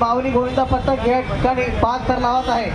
माऊली गोविंदा पथक या ठिकाणी 5 थर लावत आहे.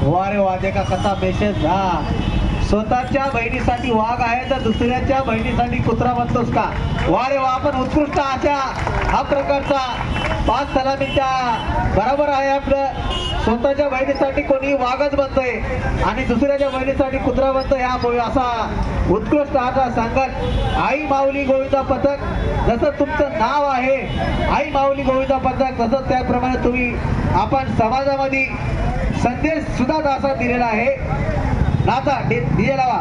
वारे वाजे का कसा मेसेज. स्वतःच्या बहिणीसाठी वाघ आहे तर दुसऱ्याच्या बहिणीसाठी कुत्रा बनतोस का. वारे वा, आपण उत्कृष्ट अशा हा प्रकारचा 5 सलामीच्या बरोबर आहे. आपलं स्वतःच्या बहिणीसाठी कोणी वाघच बनतोय आणि दुसऱ्याच्या बहिणीसाठी कुत्रा बनतोय. हा असा उत्कृष्ट असा संघर्ष आई माऊली गोविंदा पथक. जसं तुमचं नाव आहे आई माऊली गोविंदा पथक, तसंच त्याप्रमाणे तुम्ही आपण समाजामध्ये संदेश सुद्धा असा दिलेला आहे. नाचा डीजे लावा.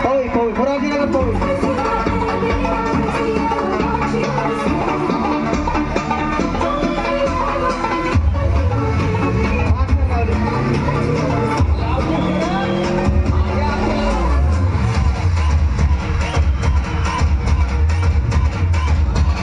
पोळी पोळी मोराजी नगर पोळी.